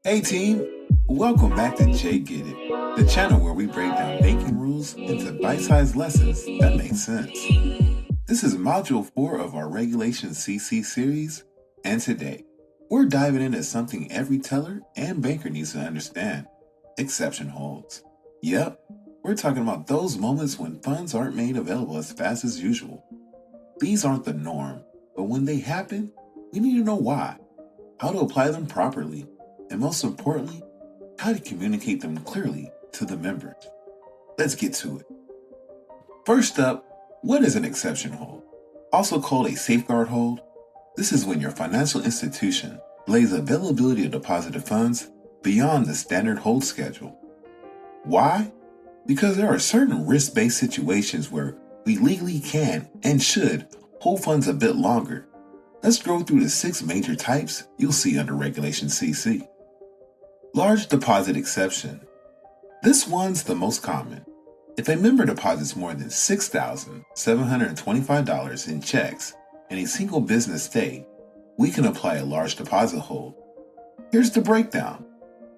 Hey team, welcome back to Jay Get It, the channel where we break down banking rules into bite-sized lessons that make sense. This is Module 4 of our Regulation CC series, and today, we're diving into something every teller and banker needs to understand: exception holds. Yep, we're talking about those moments when funds aren't made available as fast as usual. These aren't the norm, but when they happen, we need to know why, how to apply them properly, and most importantly, how to communicate them clearly to the members. Let's get to it. First up, what is an exception hold? Also called a safeguard hold, this is when your financial institution lays availability of deposited funds beyond the standard hold schedule. Why? Because there are certain risk-based situations where we legally can and should hold funds a bit longer. Let's go through the 6 major types you'll see under Regulation CC. Large deposit exception. This one's the most common. If a member deposits more than $6,725 in checks in a single business day, we can apply a large deposit hold. Here's the breakdown.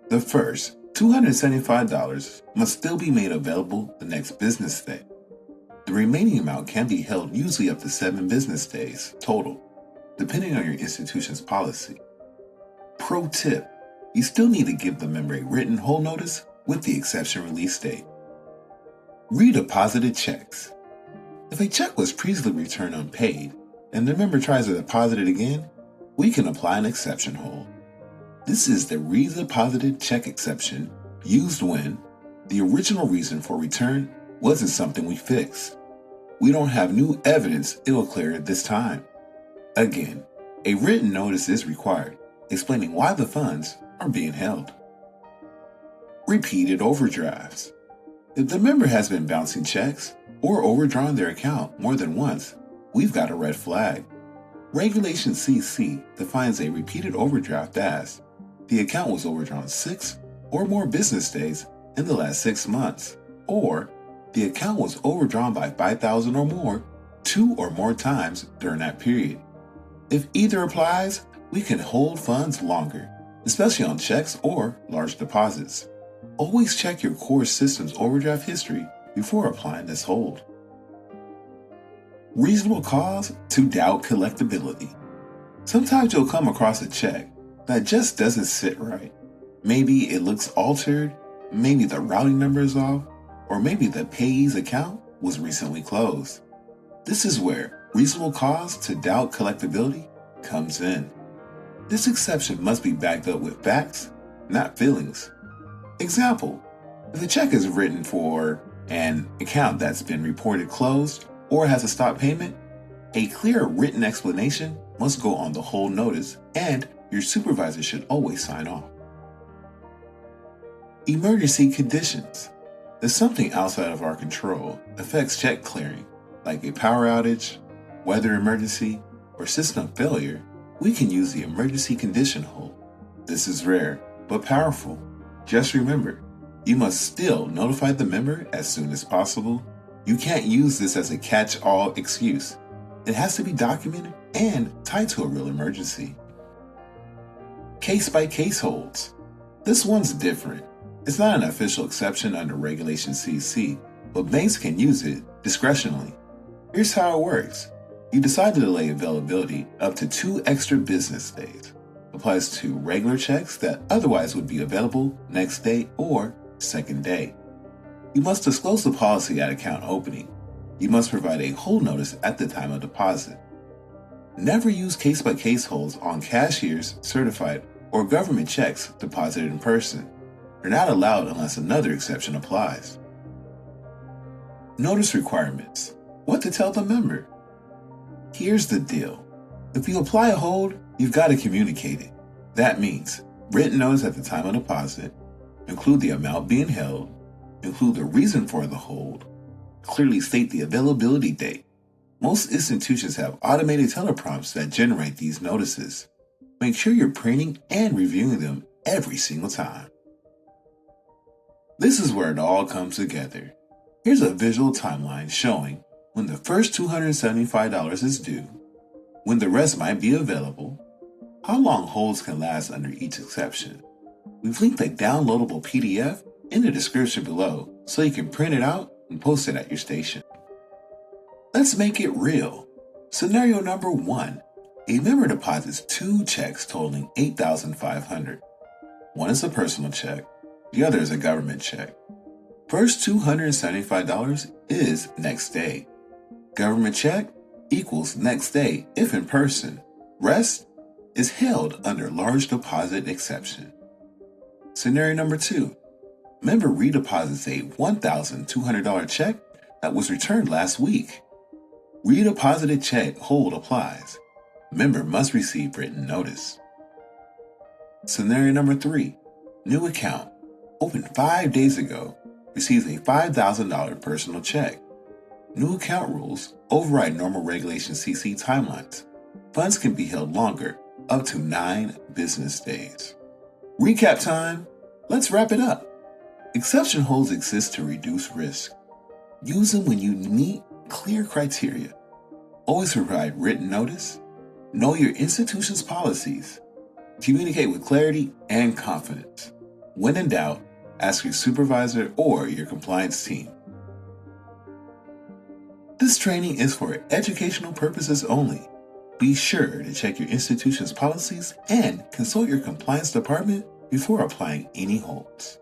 The first $275 must still be made available the next business day. The remaining amount can be held usually up to 7 business days total, depending on your institution's policy. Pro tip: you still need to give the member a written hold notice with the exception release date. Redeposited checks. If a check was previously returned unpaid and the member tries to deposit it again, we can apply an exception hold. This is the redeposited check exception used when the original reason for return wasn't something we fixed. We don't have new evidence it will clear this time. Again, a written notice is required explaining why the funds are being held. Repeated overdrafts. If the member has been bouncing checks or overdrawn their account more than once, we've got a red flag. Regulation CC defines a repeated overdraft as the account was overdrawn 6 or more business days in the last 6 months, or the account was overdrawn by $5,000 or more 2 or more times during that period. If either applies, we can hold funds longer, especially on checks or large deposits. Always check your core system's overdraft history before applying this hold. Reasonable cause to doubt collectibility. Sometimes you'll come across a check that just doesn't sit right. Maybe it looks altered, maybe the routing number is off, or maybe the payee's account was recently closed. This is where reasonable cause to doubt collectibility comes in. This exception must be backed up with facts, not feelings. Example: if a check is written for an account that's been reported closed or has a stop payment, a clear written explanation must go on the hold notice, and your supervisor should always sign off. Emergency conditions. If something outside of our control affects check clearing, like a power outage, weather emergency, or system failure, we can use the emergency condition hold. This is rare, but powerful. Just remember, you must still notify the member as soon as possible. You can't use this as a catch-all excuse. It has to be documented and tied to a real emergency. Case-by-case holds. This one's different. It's not an official exception under Regulation CC, but banks can use it discretionally. Here's how it works. You decide to delay availability up to 2 extra business days. Applies to regular checks that otherwise would be available next day or second day. You must disclose the policy at account opening. You must provide a hold notice at the time of deposit. Never use case-by-case holds on cashiers, certified, or government checks deposited in person. They're not allowed unless another exception applies. Notice requirements. What to tell the member? Here's the deal. If you apply a hold, you've got to communicate it. That means written notice at the time of deposit, include the amount being held, include the reason for the hold, clearly state the availability date. Most institutions have automated teleprompts that generate these notices. Make sure you're printing and reviewing them every single time. This is where it all comes together. Here's a visual timeline showing when the first $275 is due, when the rest might be available, how long holds can last under each exception, We've linked a downloadable PDF in the description below so you can print it out and post it at your station. Let's make it real. Scenario number 1. A member deposits 2 checks totaling $8,500. One is a personal check, the other is a government check. First $275 is next day. Government check equals next day if in person. Rest is held under large deposit exception. Scenario number 2. Member redeposits a $1,200 check that was returned last week. Redeposited check hold applies. Member must receive written notice. Scenario number 3. New account. Opened 5 days ago. Receives a $5,000 personal check. New account rules override normal regulation CC timelines. Funds can be held longer, up to 9 business days. Recap time. Let's wrap it up. Exception holds exist to reduce risk. Use them when you meet clear criteria. Always provide written notice. Know your institution's policies. Communicate with clarity and confidence. When in doubt, ask your supervisor or your compliance team. This training is for educational purposes only. Be sure to check your institution's policies and consult your compliance department before applying any holds.